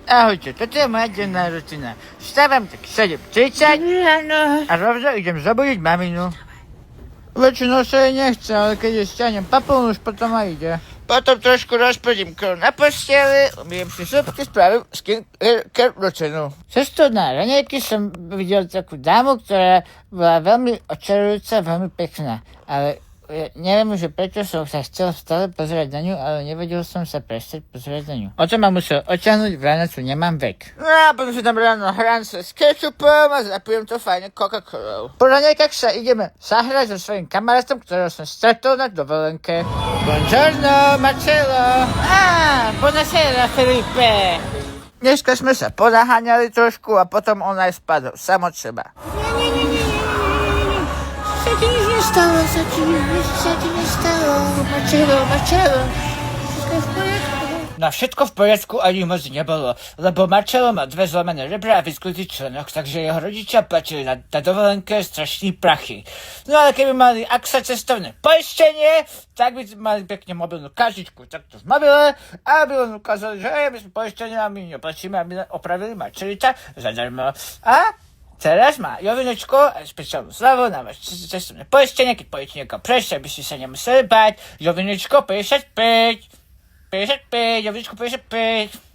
Ahojcie, to jest moja dzienna rutyna. Wstawam tak 7:30 Rano. a równo idę zabudzić maminu. Lecz sobie nie chcę, ale kiedy ścianiem papą już potem idzie. Potem troszkę rozpodziem na pościele, umyłem się słupki, sprawił rutynu. Zresztą na ranejki som widział taką damę, która była veľmi oczarujúca, veľmi pekná, ale nie wiem, že prečo som sa chcel stále pozerať na ňu, ale nevedel som sa prestať pozerať na ňu. O to ma musel oťahnuť, v ránacu nemám vek. No a potom si tam ráno hrance s ketchupom a zapijem to fajne Coca-Colou. Po ranejkách sa ideme zahrať so svojím kamarátom, ktorého som stretol na dovolenke. Buongiorno, Marcello! Buonasera, Felipe! Dneska sme sa ponaháňali trošku a potom on aj spadol, sam od seba. Sa ti nič nestalo, sa ti nestalo. Marcello. Všetko je v poriadku. No všetko v poriadku ani moc nebolo, lebo Marcello má 2 zlomené rebra a vyskutý členok, takže jeho rodičia platili na dovolenke strašný prachy. No ale keby mali AXA cestovné poistenie, tak by mali pekne mobilnú kartičku takto v mobile a by on ukázali, že my sme poistenie a my neplatíme, aby opravili Marcelita zadarmo. A teraz má Jovinečko a špeciálnu slavu na vaše cestovné poistenie, keď pojete niekam prejsť, aby ste sa nemuseli báť. Jovinečko 55, Jovinečko 55.